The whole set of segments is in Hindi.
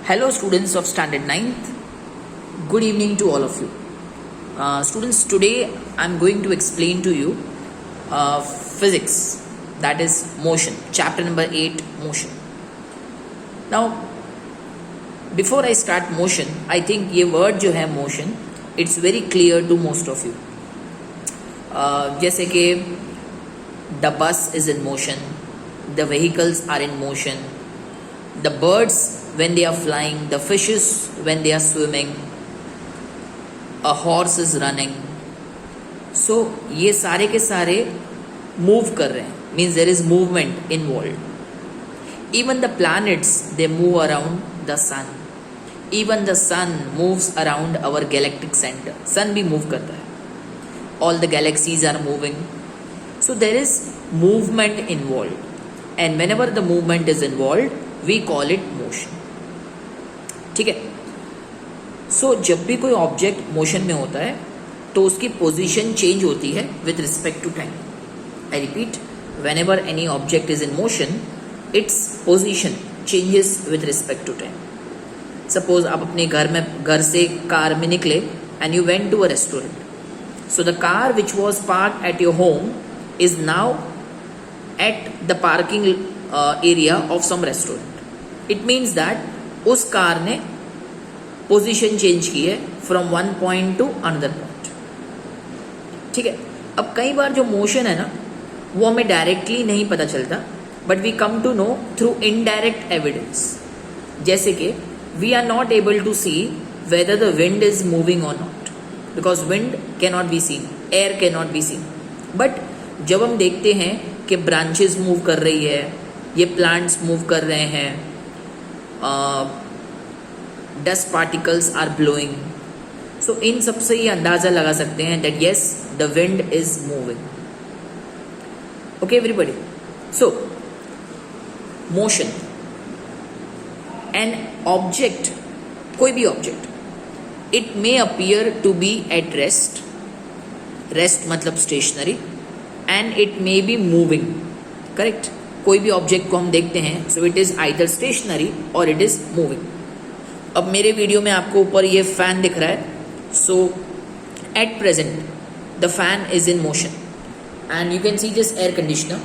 Hello, students of Standard 9th. Good evening to all of you. Students, today I'm going to explain to you physics, that is motion, chapter number 8, motion. Now, before I start motion, I think ये word जो है motion, it's very clear to most of you. जैसे कि the bus is in motion, the vehicles are in motion, the birds when they are flying, the fishes when they are swimming, a horse is running. So ये सारे के सारे move कर रहे हैं, means there is movement involved. Even the planets, they move around the sun. Even the sun moves around our galactic center. Sun भी move करता है. All the galaxies are moving. So there is movement involved. And whenever the movement is involved, we call it motion. ठीक है. सो जब भी कोई ऑब्जेक्ट मोशन में होता है तो उसकी पोजीशन चेंज होती है with respect to time. I repeat, whenever any object is in motion, its position changes with respect to time. Suppose आप अपने घर से कार में निकले and you went to a restaurant. So the car which was park at your home is now at the parking area of some restaurant. It means that उस कार ने पोजीशन चेंज की है from one point to another point. ठीक है. अब कई बार जो मोशन है ना, वो हमें डायरेक्टली नहीं पता चलता, but we come to know through indirect evidence. जैसे कि we are not able to see whether the wind is moving और not, because wind can not be seen, air can not be seen. But जब हम देखते हैं कि ब्रांचेस मूव कर रही है, ये प्लांट्स मूव कर रहे हैं, dust particles are blowing, so इन सबसे ये अंदाजा लगा सकते हैं that yes the wind is moving. Okay everybody. So motion, an object, कोई भी object, it may appear to be at rest. Rest मतलब stationary, and it may be moving. Correct. कोई भी ऑब्जेक्ट को हम देखते हैं, so it is either stationary और इट इज मूविंग. अब मेरे वीडियो में आपको ऊपर ये फैन दिख रहा है. So at present the fan is in motion and you can see this air conditioner.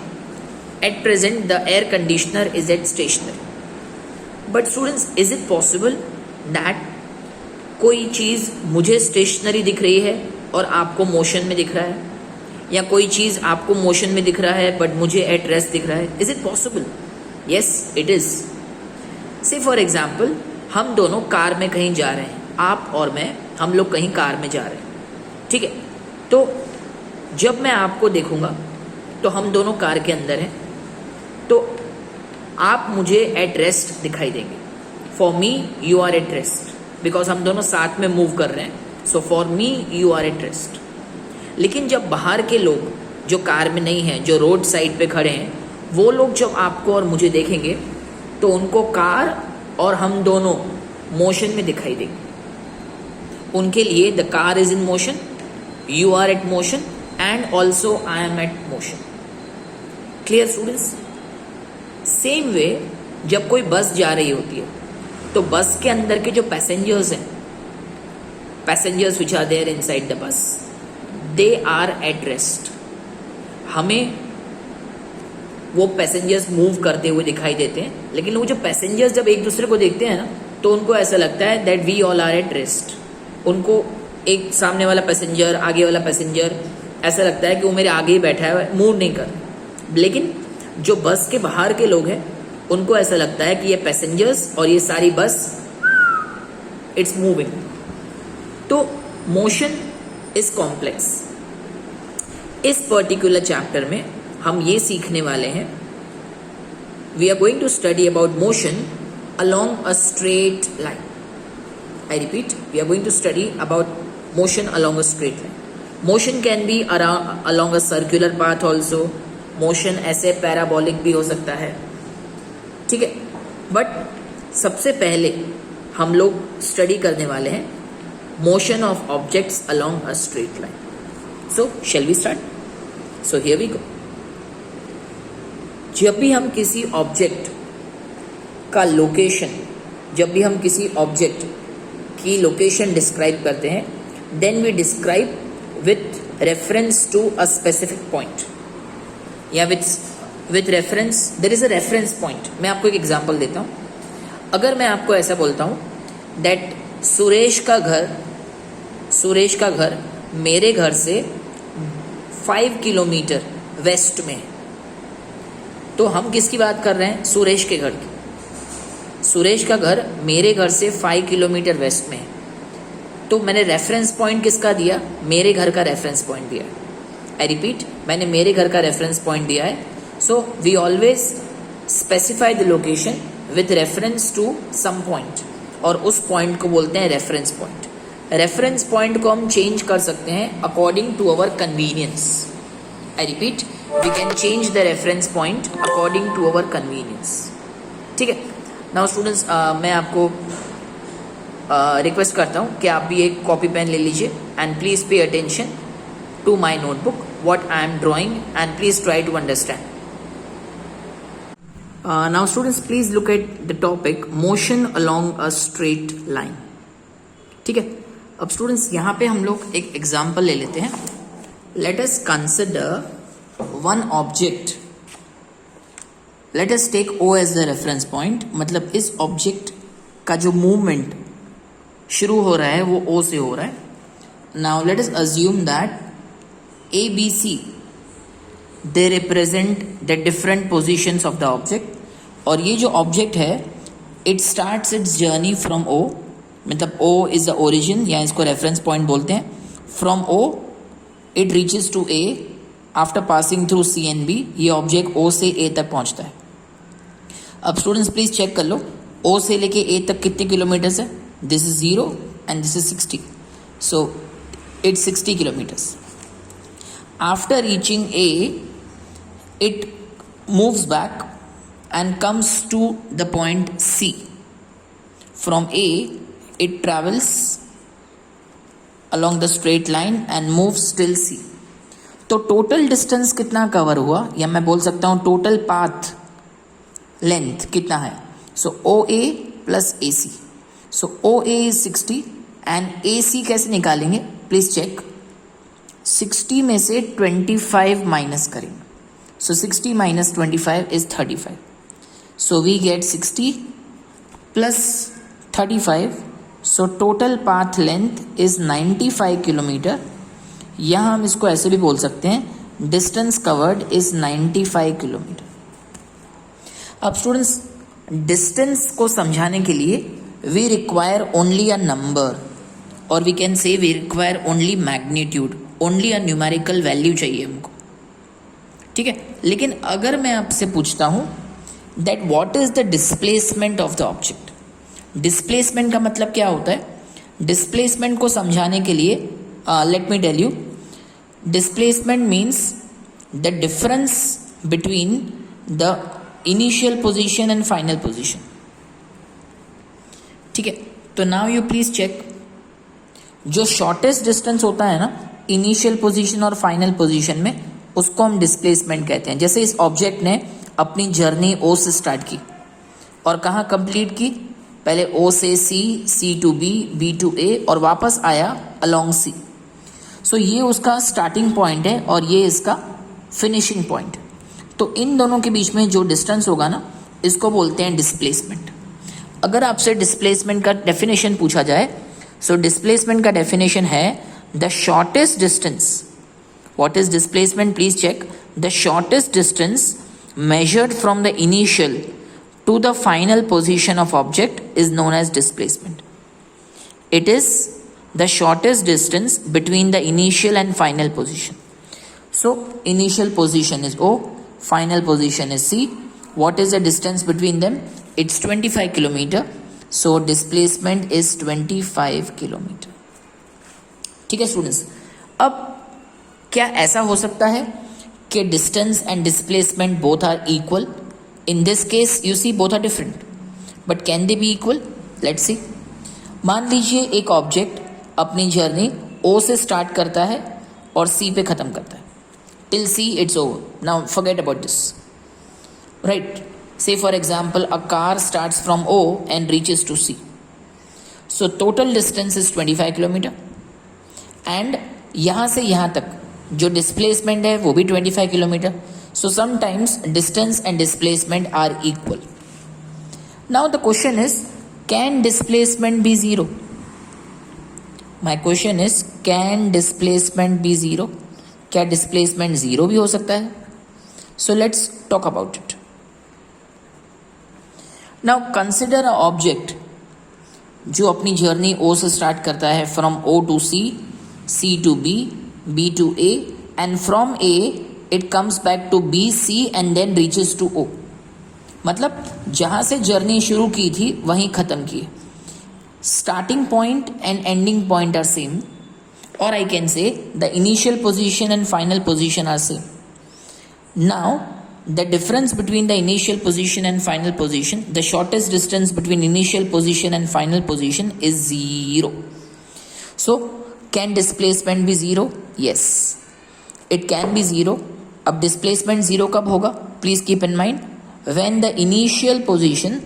At present the air conditioner is at stationary. But students, is it possible that कोई चीज़ मुझे स्टेशनरी दिख रही है और आपको मोशन में दिख रहा है, या कोई चीज़ आपको मोशन में दिख रहा है बट मुझे एट रेस्ट दिख रहा है? Is it possible? Yes it is. से फॉर एग्जाम्पल, हम दोनों कार में कहीं जा रहे हैं, आप और मैं, हम लोग कहीं कार में जा रहे हैं. ठीक है. तो जब मैं आपको देखूंगा तो हम दोनों कार के अंदर हैं, तो आप मुझे एट रेस्ट दिखाई देंगे. For me you are at rest, because हम दोनों साथ में मूव कर रहे हैं. So for me you are at rest. लेकिन जब बाहर के लोग जो कार में नहीं हैं, जो रोड साइड पे खड़े हैं, वो लोग जब आपको और मुझे देखेंगे तो उनको कार और हम दोनों मोशन में दिखाई देंगे. उनके लिए the car is in motion, you are at motion, and also I am at motion. Clear students? Same way जब कोई बस जा रही होती है तो बस के अंदर के जो पैसेंजर्स हैं, passengers which are there inside the bus, they are at rest. हमें वो पैसेंजर्स मूव करते हुए दिखाई देते हैं, लेकिन वो जो पैसेंजर्स जब एक दूसरे को देखते हैं ना, तो उनको ऐसा लगता है that we all are at rest. उनको एक सामने वाला पैसेंजर, आगे वाला पैसेंजर, ऐसा लगता है कि वो मेरे आगे ही बैठा है, मूव नहीं कर. लेकिन जो बस के बाहर के लोग हैं, उनको ऐसा लगता है कि ये पैसेंजर्स और ये सारी बस इट्स मूविंग. तो मोशन इज कॉम्प्लेक्स. इस पर्टिकुलर चैप्टर में हम ये सीखने वाले हैं, we are going to study about motion along a straight line. I repeat, we are going to study about motion along a straight line. Motion can be along a circular path also. Motion ऐसे parabolic भी हो सकता है. ठीक है. बट सबसे पहले हम लोग स्टडी करने वाले हैं motion of objects along a straight line. So shall we start? So here we go. जब भी हम किसी ऑब्जेक्ट का लोकेशन जब भी हम किसी ऑब्जेक्ट की लोकेशन डिस्क्राइब करते हैं, then we describe with reference to a specific point या with reference, there is a reference point. मैं आपको एक एग्जांपल देता हूँ. अगर मैं आपको ऐसा बोलता हूँ दैट सुरेश का घर मेरे घर से 5 किलोमीटर वेस्ट में है, तो हम किसकी बात कर रहे हैं? सुरेश के घर की. सुरेश का घर मेरे घर से 5 किलोमीटर वेस्ट में है, तो मैंने रेफरेंस पॉइंट किसका दिया? मेरे घर का रेफरेंस पॉइंट दिया. आई रिपीट, मैंने मेरे घर का रेफरेंस पॉइंट दिया है. So we always specify the location with reference to some point, और उस पॉइंट को बोलते हैं रेफरेंस पॉइंट. रेफरेंस पॉइंट को हम चेंज कर सकते हैं according to our convenience. I repeat, we can change the reference point according to our convenience. ठीक है. नाउ स्टूडेंट्स, मैं आपको रिक्वेस्ट करता हूँ कि आप भी एक कॉपी पेन ले लीजिए and please pay attention to my notebook what I am drawing and please try to understand. Now students, please look at the topic motion along a straight line. ठीक है. अब students यहाँ पे हम लोग एक एग्जाम्पल ले लेते हैं. Let us consider one object. Let us take O as the reference point. मतलब इस ऑब्जेक्ट का जो मूवमेंट शुरू हो रहा है वो O से हो रहा है. Now let us assume that A, B, C, they represent the different positions of the object. और ये जो ऑब्जेक्ट है, it starts its journey from O, मतलब O is the origin या इसको रेफरेंस पॉइंट बोलते हैं. From O it reaches to A after passing through C and B. ये ऑब्जेक्ट O से A तक पहुंचता है. अब स्टूडेंट्स प्लीज चेक कर लो, O से लेके A तक कितने किलोमीटर्स है? This is 0 and this is 60, so it's 60 kilometres. After reaching A, it moves back and comes to the point C. From A, it travels along the straight line and moves till C. तो टोटल डिस्टेंस कितना कवर हुआ, या मैं बोल सकता हूँ टोटल पाथ लेंथ कितना है? सो OA plus AC. So OA is 60 and AC कैसे निकालेंगे? Please check. 60 में से 25 माइनस करेंगे. So 60 minus 25 is 35. So we get 60 plus 35. So total path length is 95 kilometre. यहाँ हम इसको ऐसे भी बोल सकते हैं, डिस्टेंस कवर्ड इज 95 किलोमीटर. अब स्टूडेंट्स, डिस्टेंस को समझाने के लिए we require only a number, और we can say we require only magnitude, only a numerical value चाहिए हमको. ठीक है. लेकिन अगर मैं आपसे पूछता हूं that what is the displacement of the object, displacement का मतलब क्या होता है? डिस्प्लेसमेंट को समझाने के लिए let me tell you, displacement means the difference between the initial position and final position. ठीक है. तो नाउ यू प्लीज चेक, जो शॉर्टेस्ट डिस्टेंस होता है ना इनिशियल पोजीशन और फाइनल पोजीशन में, उसको हम डिस्प्लेसमेंट कहते हैं. जैसे इस ऑब्जेक्ट ने अपनी जर्नी O से स्टार्ट की और कहाँ कंप्लीट की? पहले O से C, C to B, B to A और वापस आया अलोंग C. सो ये उसका स्टार्टिंग पॉइंट है और ये इसका फिनिशिंग पॉइंट. तो इन दोनों के बीच में जो डिस्टेंस होगा ना, इसको बोलते हैं डिस्प्लेसमेंट. अगर आपसे डिस्प्लेसमेंट का डेफिनेशन पूछा जाए, सो डिस्प्लेसमेंट का डेफिनेशन है the shortest distance. What is displacement? Please check. The shortest distance measured from the initial to the final position of object is known as displacement. It is the shortest distance between the initial and final position. So initial position is O, final position is C. What is the distance between them? It's 25 kilometer. So displacement is 25 kilometer. ठीक है स्टूडेंट्स. अब क्या ऐसा हो सकता है कि distance and displacement both are equal? In this case you see both are different, but can they be equal? Let's see. मान लीजिए एक ऑब्जेक्ट अपनी जर्नी O से स्टार्ट करता है और C पे ख़त्म करता है. Till C it's over. Now forget about this. Right. Say for example, a car starts from O and reaches to C. So total distance is 25 kilometre and यहाँ से यहाँ तक जो डिस्प्लेसमेंट है वो भी 25 kilometre. So sometimes distance and displacement are equal. Now the question is, can displacement be zero? My question is, can displacement be zero? क्या displacement zero भी हो सकता है? So let's talk about it. Now consider a object जो अपनी जर्नी O से स्टार्ट करता है from O to C, C to B, B to A and from A it comes back to B, C and then reaches to O. मतलब जहाँ से जर्नी शुरू की थी वहीं ख़त्म की. Starting point and ending point are same, or I can say the initial position and final position are same. Now the difference between the initial position and final position, the shortest distance between initial position and final position is 0. So can displacement be 0? Yes, it can be 0. अब displacement 0 कब होगा? Please keep in mind, when the initial position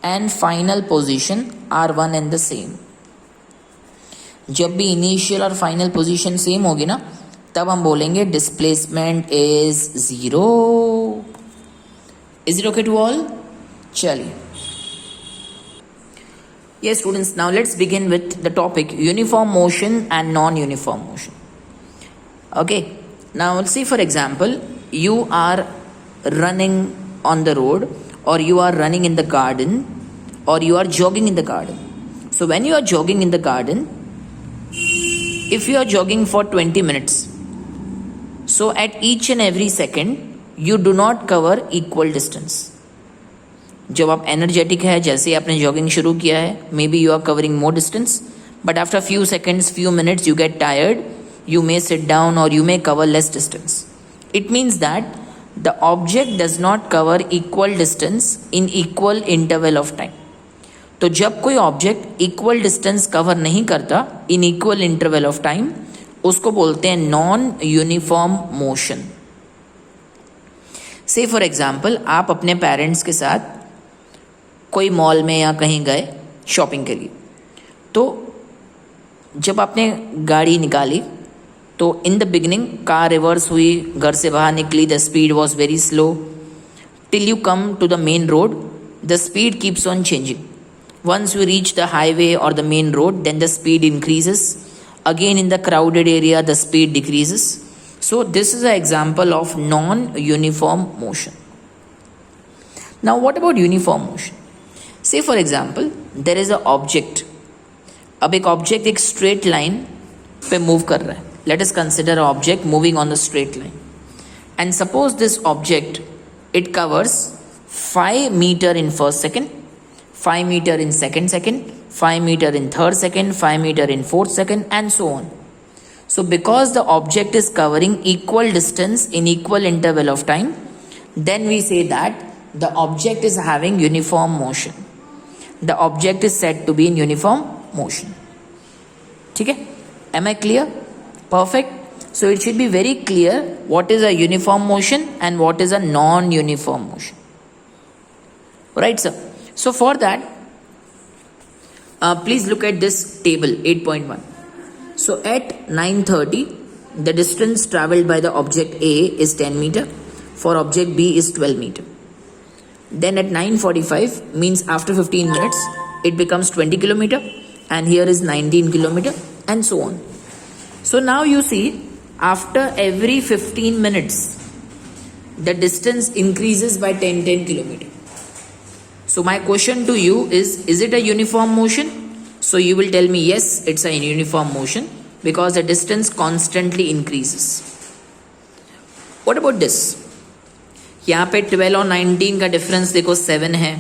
and final position are one and the same. जब भी initial और final position same होगी ना, तब हम बोलेंगे displacement is 0. Is it okay to all? चलिए. Yes students, now let's begin with the topic uniform motion and non-uniform motion. Okay, now let's see, for example, you are running on the road, or you are running in the garden, or you are jogging in the garden. So when you are jogging in the garden, if you are jogging for 20 minutes, so at each and every second you do not cover equal distance. जब आप एनर्जेटिक है, जैसे आपने जॉगिंग शुरू किया है, may be you are covering more distance, but after few seconds, few minutes, you get tired, you may sit down or you may cover less distance. It means that the object does not cover equal distance in equal interval of time. तो जब कोई ऑब्जेक्ट इक्वल डिस्टेंस कवर नहीं करता in equal interval of time, उसको बोलते हैं नॉन यूनिफॉर्म मोशन. से फॉर एग्जाम्पल, आप अपने पेरेंट्स के साथ कोई मॉल में या कहीं गए शॉपिंग के लिए, तो जब आपने गाड़ी निकाली तो in the beginning car reverse हुई, घर से बाहर निकली, the speed was very slow, till you come to the main road, the speed keeps on changing. Once you reach the highway or the main road, then the speed increases. Again in the crowded area, the speed decreases. So this is an example of non-uniform motion. Now what about uniform motion? Say for example, there is an object. अब एक ऑब्जेक्ट एक स्ट्रेट लाइन पे मूव कर रहा है. Let us consider an object moving on the straight line. And suppose this object, it covers 5 meter in first second, 5 meter in second second, 5 meter in third second, 5 meter in fourth second, and so on. So because the object is covering equal distance in equal interval of time, then we say that the object is having uniform motion. The object is said to be in uniform motion. ठीक है? Am I clear? Perfect. So it should be very clear what is a uniform motion and what is a non-uniform motion. Right, sir? So for that, please look at this table 8.1. So at 9:30, the distance traveled by the object A is 10 meter. For object B is 12 meter. Then at 9:45 means after 15 minutes, it becomes 20 kilometer, and here is 19 kilometer, and so on. So now you see, after every 15 minutes, the distance increases by 10 kilometer. So my question to you is it a uniform motion? So you will tell me yes, it's a uniform motion because the distance constantly increases. What about this? यहाँ पे 12 और 19 का डिफरेंस देखो 7 है,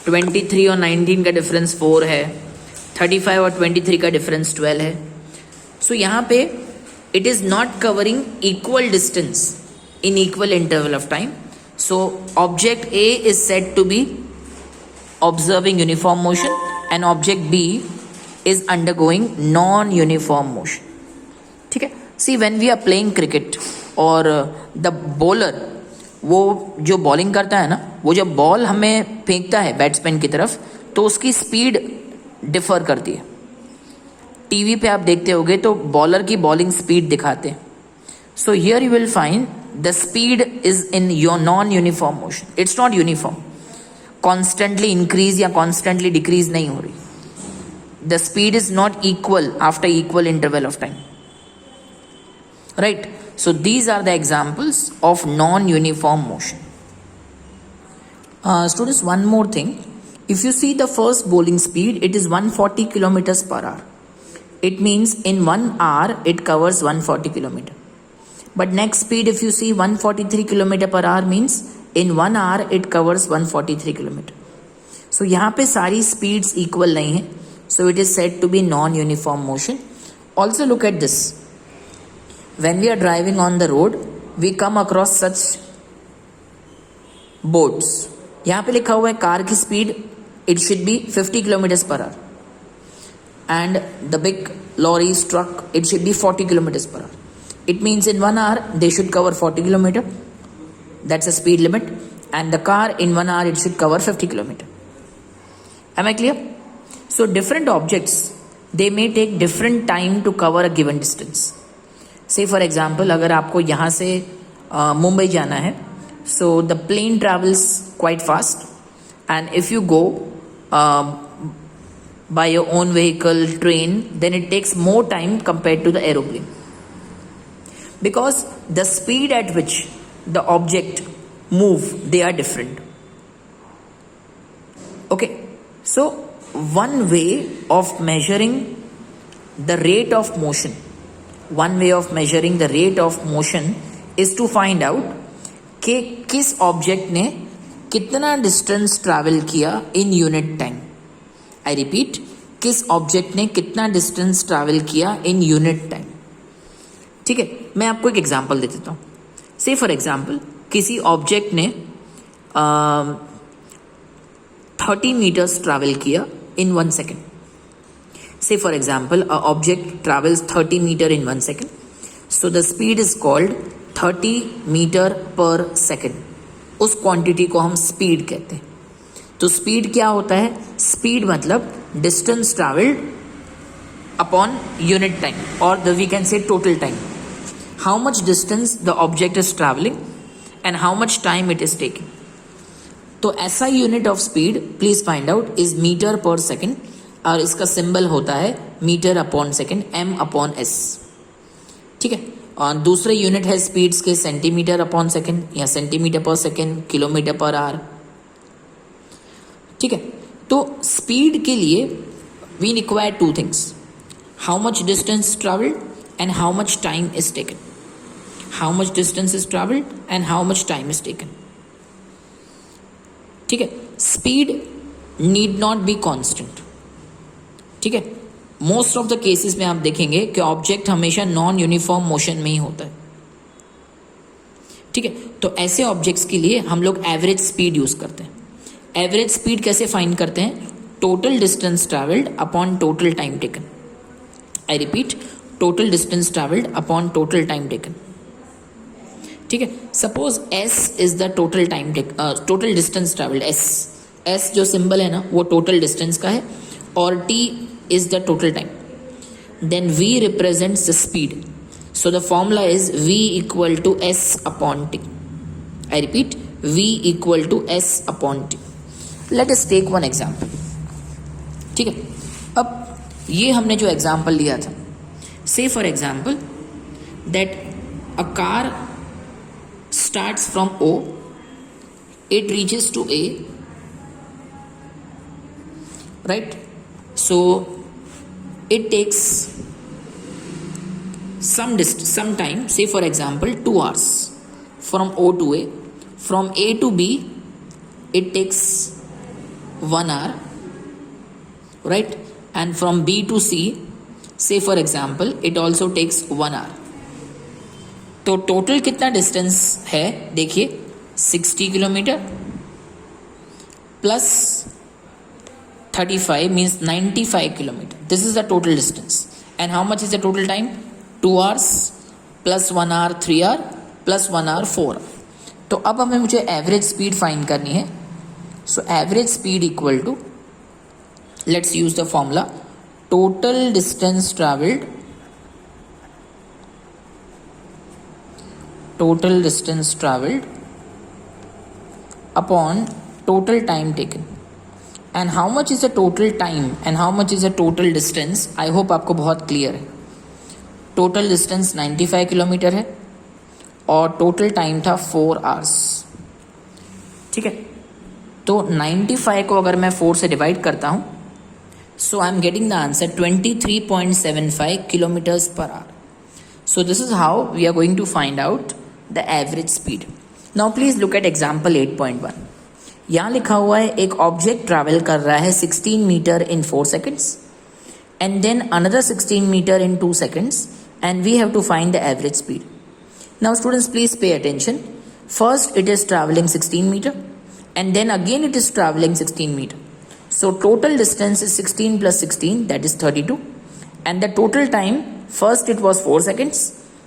23 और 19 का डिफरेंस 4 है, 35 और 23 का डिफरेंस 12 है. So यहाँ पे it is not covering equal distance in equal interval of time. So object A is said to be observing uniform motion and object B is undergoing non-uniform motion. ठीक है? See, when we are playing cricket or the bowler वो जो बॉलिंग करता है ना, वो जब बॉल हमें फेंकता है बैट्समैन की तरफ, तो उसकी स्पीड डिफर करती है. टीवी पे आप देखते होगे तो बॉलर की बॉलिंग स्पीड दिखाते हैं. So here you will find the speed is in your non uniform motion. It's not uniform, constantly increase या कॉन्स्टेंटली डिक्रीज नहीं हो रही. The speed is not equal after equal interval of time. Right. So these are the examples of non-uniform motion. Students, one more thing. If you see the first bowling speed, it is 140 kilometers per hour. It means in 1 hour it covers 140 kilometer. But next speed, if you see 143 kilometer per hour, means in 1 hour it covers 143 kilometer. So यहाँ पे सारी speeds equal नहीं है. So it is said to be non-uniform motion. Also look at this. When we are driving on the road, we come across such boards. यहाँ पे लिखा हुआ है कार की speed it should be 50 kilometers per hour, and the big lorries, truck, it should be 40 kilometers per hour. It means in 1 hour they should cover 40 kilometer. That's the speed limit. And the car in 1 hour it should cover 50 kilometer. Am I clear? So different objects, they may take different time to cover a given distance. से फॉर एग्जाम्पल अगर आपको यहाँ से मुंबई जाना है, so the plane travels quite fast, and if you go by your own vehicle, train, then it takes more time compare to the aeroplane, because the speed at which the object move, they are different. Okay, so one way of measuring the rate of motion, one way of measuring the rate of motion is to find out कि किस ऑब्जेक्ट ने कितना डिस्टेंस ट्रैवल किया in unit time. I repeat, किस ऑब्जेक्ट ने कितना डिस्टेंस ट्रैवल किया इन यूनिट टाइम. ठीक है, मैं आपको एक एग्जांपल दे देता हूँ. से फॉर एग्जांपल किसी ऑब्जेक्ट ने 30 मीटर्स ट्रैवल किया in 1 second. Say for example, an object travels 30 meter in 1 second. So the speed is called 30 meter per second. उस क्वांटिटी को हम स्पीड कहते हैं. तो स्पीड क्या होता है? स्पीड मतलब distance travelled upon unit time, और we can say total time. How much distance the object is travelling and how much time it is taking. तो ऐसा unit of speed please find out is metre per second, और इसका सिंबल होता है metre upon second, m upon s. ठीक है. और दूसरे यूनिट है स्पीड्स के सेंटीमीटर अपॉन सेकेंड या centimetre per second, kilometre per our. ठीक है. तो स्पीड के लिए we require 2 things, how much distance travelled and how much time is taken. How much distance is travelled and how much time is taken. ठीक है. Speed need not be constant. ठीक है. मोस्ट ऑफ द केसेस में आप देखेंगे कि ऑब्जेक्ट हमेशा नॉन यूनिफॉर्म मोशन में ही होता है. ठीक है. तो ऐसे ऑब्जेक्ट्स के लिए हम लोग एवरेज स्पीड यूज करते हैं. एवरेज स्पीड कैसे फाइंड करते हैं? Total distance travelled upon total time taken. I repeat, total distance travelled upon total time taken. ठीक है. Suppose s is the total time total distance travelled. s जो सिंबल है ना, वो टोटल डिस्टेंस का है, और t is the total time. Then v represents the speed. So the formula is v equal to s upon t. I repeat, v equal to s upon t. Let us take one example. ठीक है. अब ये हमने जो एग्जाम्पल लिया था, say for example that a car starts from O, it reaches to A, right? So it takes some time, say for example 2 hours from O to A. From A to B it takes 1 hour, right? And from B to C, say for example, it also takes 1 hour. तो टोटल कितना डिस्टेंस है देखिए, 60 kilometre plus 35 means 95 kilometer. This is the total distance. And how much is the total time? 2 hours plus 1 hour 3 hour plus 1 hour 4 hour. तो अब हमें मुझे एवरेज स्पीड फाइंड करनी है. So average speed equal to, let's use the formula total distance travelled upon total time taken. And how much is the total time and how much is the total distance? I hope आपको बहुत क्लियर है. टोटल डिस्टेंस 95 किलोमीटर है और टोटल टाइम था 4 आवर्स. ठीक है, तो 95 को अगर मैं 4 से डिवाइड करता हूं, so I am getting the answer 23.75 kilometres per hour. So this is how we are going to find out the average speed. Now please look at example 8.1. यहाँ लिखा हुआ है एक ऑब्जेक्ट ट्रैवल कर रहा है 16 metre in 4 seconds and then another 16 meter in 2 seconds and we have to find the average speed. Now students please pay attention. First it is traveling 16 meter and then again it is traveling 16 meter. So total distance is 16 plus 16, that is 32, and the total time, first it was 4 seconds,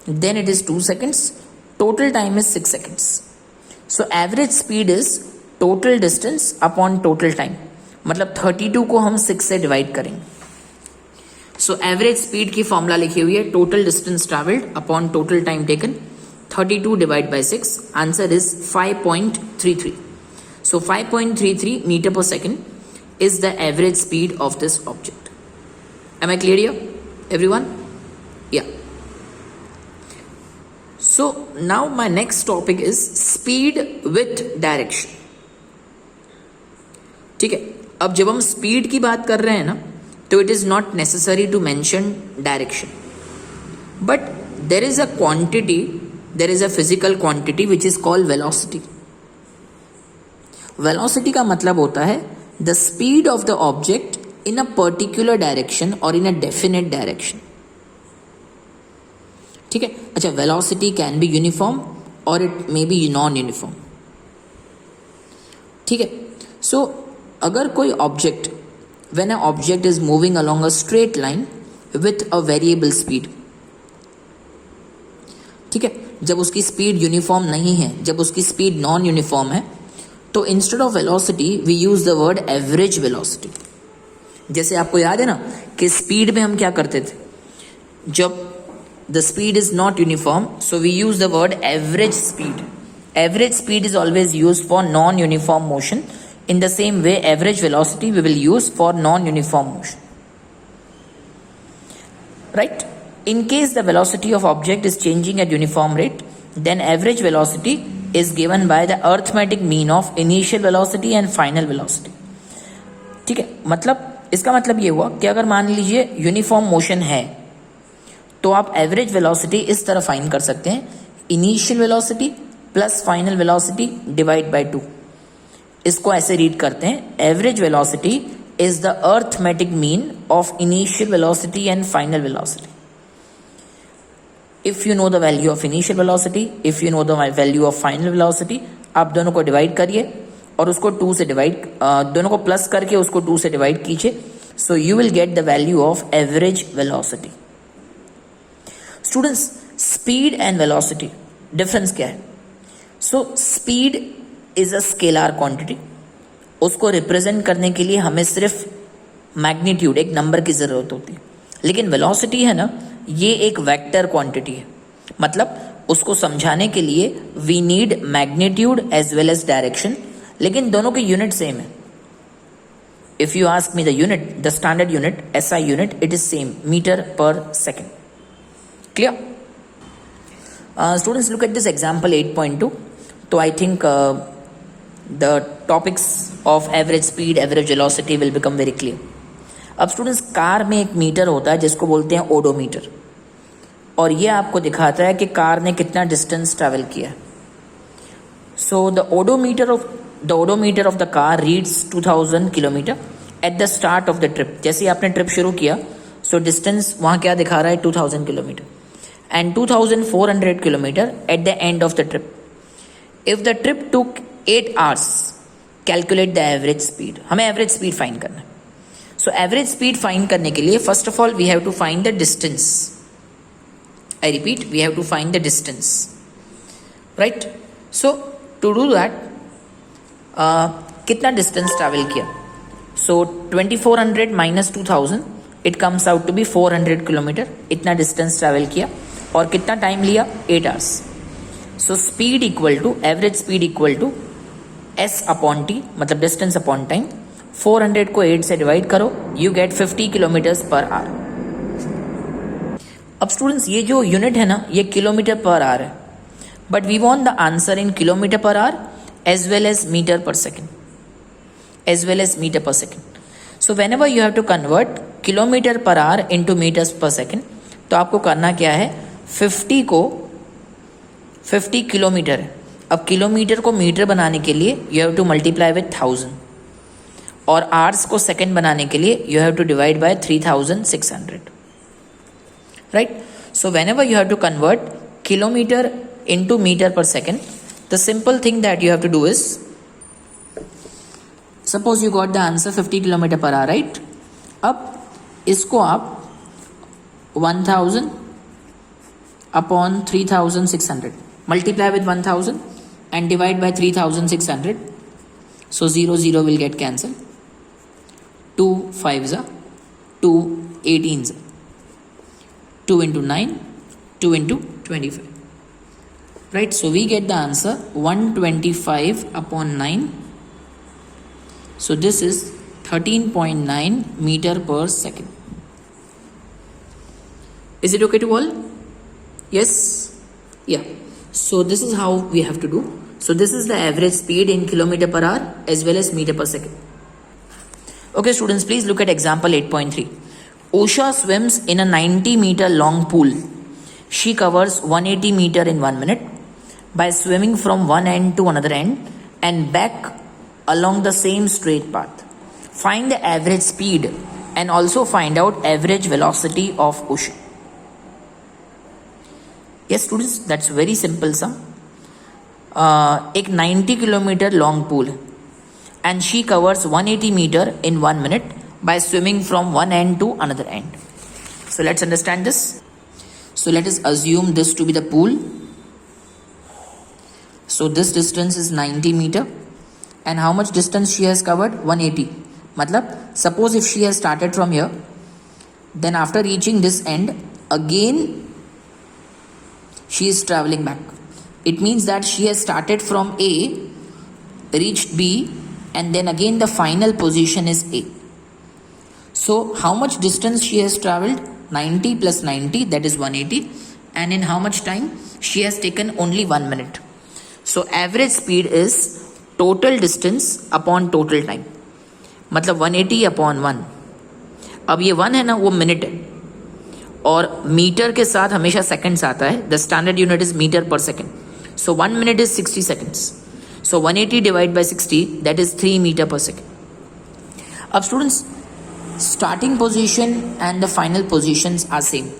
then it is 2 seconds, total time is 6 seconds. So average speed is total distance upon total time. मतलब 32 को हम 6 से डिवाइड करेंगे. सो एवरेज स्पीड की फॉर्मूला लिखी हुई है total distance travelled upon total time taken, 32 divide by 6, answer is 5.33. So 5.33 metre per second is the average speed of this object. Am I clear here, everyone? Yeah. So now my next topic is speed with direction. ठीक है, अब जब हम स्पीड की बात कर रहे हैं ना, तो it is not necessary to mention direction, but there is a quantity, there is a physical quantity which is called velocity. Velocity का मतलब होता है the speed of the object in a particular direction or in a definite direction. ठीक है, अच्छा, velocity can be uniform or it may be non-uniform. ठीक है, so अगर कोई object, when an object is moving along a straight line with a variable speed, ठीक है, जब उसकी स्पीड यूनिफॉर्म नहीं है, जब उसकी स्पीड नॉन यूनिफॉर्म है, तो instead of velocity we use the word average velocity. जैसे आपको याद है ना कि स्पीड में हम क्या करते थे, जब the speed is not uniform, so we use the word average speed. Average speed is always use for non uniform motion. In the same way average velocity we will use for non uniform motion. Right? In case the velocity of object is changing at uniform rate, then average velocity is given by the arithmetic mean of initial velocity and final velocity. ठीक है, मतलब इसका मतलब ये हुआ कि अगर मान लीजिए यूनिफॉर्म मोशन है, तो आप एवरेज वेलोसिटी इस तरह फाइंड कर सकते हैं, initial velocity plus final velocity divide by 2. इसको ऐसे रीड करते हैं, average velocity is the arithmetic mean of initial velocity and final velocity. If you know the value of initial velocity, if you know the value of final velocity, आप दोनों को डिवाइड करिए और उसको 2 से डिवाइड, दोनों को प्लस करके उसको 2 से डिवाइड कीजिए. So you will get the value of average velocity. Students, speed and velocity difference क्या है? So speed is a scalar quantity. उसको रिप्रेजेंट करने के लिए हमें सिर्फ मैग्नीट्यूड, एक नंबर की जरूरत होती है. लेकिन वेलोसिटी है ना, ये एक वेक्टर क्वांटिटी है. मतलब उसको समझाने के लिए we need magnitude as well as direction, लेकिन दोनों की यूनिट सेम है. If you ask me the unit, the standard unit, SI unit, it is same, metre per second. Clear? Students, look at this example 8.2. तो I think the topics of average speed, average velocity will become very clear. अब स्टूडेंट्स, कार में एक मीटर होता है जिसको बोलते हैं ओडोमीटर, और ये आपको दिखाता है कि कार ने कितना डिस्टेंस ट्रैवल किया. So the odometer of the car reads 2000 kilometre at the start of the trip. जैसे ही आपने ट्रिप शुरू किया, सो डिस्टेंस वहाँ क्या दिखा रहा है? 2000 kilometre, and 2400 kilometre at the end of the trip. If the trip took 8 hours, calculate the average speed. हमें एवरेज स्पीड फाइंड करना है. सो एवरेज स्पीड फाइंड करने के लिए first of all we have to find the distance. I repeat, we have to find the distance. Right? So to do that कितना डिस्टेंस ट्रैवल किया? So 2400 minus 2000 it comes out to be 400 kilometre. इतना डिस्टेंस ट्रैवल किया और कितना टाइम लिया? 8 hours. So speed equal to, average speed equal to S upon T, मतलब डिस्टेंस अपॉन टाइम. 400 को 8 से डिवाइड करो, you get 50 kilometres per hour. अब स्टूडेंट्स ये जो यूनिट है ना, ये किलोमीटर पर आवर है, but we want the answer in kilometre per hour as well as metre per second, as well as metre per second. So whenever you have to convert kilometre per hour into metres per second, तो आपको करना क्या है? 50 को 50 किलोमीटर है. अब किलोमीटर को मीटर बनाने के लिए you have to multiply with 1000 और आवर्स को सेकेंड बनाने के लिए you have to divide by 3600. right? So whenever you have to convert kilometer into meter per second, the simple thing that you have to do is, suppose you got the answer 50 kilometer per hour, right? अब इसको आप 1000 upon 3600 multiply with 1000 and divide by 3600. So 0 will get cancelled. 2 5s are 2 18s are 2 into 9, 2 into 25. Right, so we get the answer 125 upon 9. So this is 13.9 meter per second. Is it okay to all? Yes? Yeah. So this is how we have to do. So this is the average speed in kilometer per hour as well as meter per second. Okay students, please look at example 8.3. Usha swims in a 90-meter long pool. She covers 180 meter in 1 minute by swimming from one end to another end and back along the same straight path. Find the average speed and also find out average velocity of Usha. Yes students, that's very simple sum. एक 90 किलोमीटर लॉन्ग पूल है and she covers 180 meter in 1 minute by swimming from one end to another end. So let's understand this. So let us assume this to be the pool. So this distance is 90 meter and how much distance she has covered? 180. Matlab, suppose if she has started from here, then after reaching this end, again she is traveling back. It means that she has started from A, reached B, and then again the final position is A. So how much distance she has traveled? 90 plus 90, that is 180. And in how much time? She has taken only 1 minute. So average speed is total distance upon total time. मतलब 180 upon 1. अब ये 1 है ना, वो मिनट है और मीटर के साथ हमेशा सेकंड्स आता है. The standard unit is metre per second. So 1 minute is 60 seconds. So 180 divided by 60, that is 3 meter per second. अब students, starting position and the final positions are same.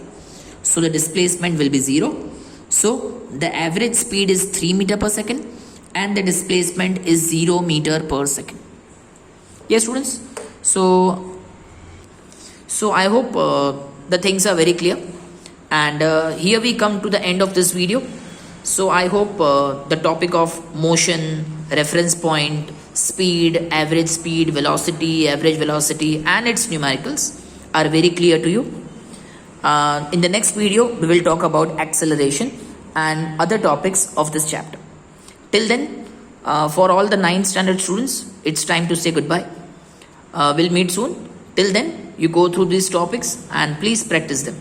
So the displacement will be 0. So the average speed is 3 meter per second and the displacement is 0 meter per second. Yes students. So I hope the things are very clear. And here we come to the end of this video. So I hope the topic of motion, reference point, speed, average speed, velocity, average velocity and its numericals are very clear to you. In the next video, we will talk about acceleration and other topics of this chapter. Till then, for all the 9th standard students, it's time to say goodbye. We'll meet soon. Till then, you go through these topics and please practice them.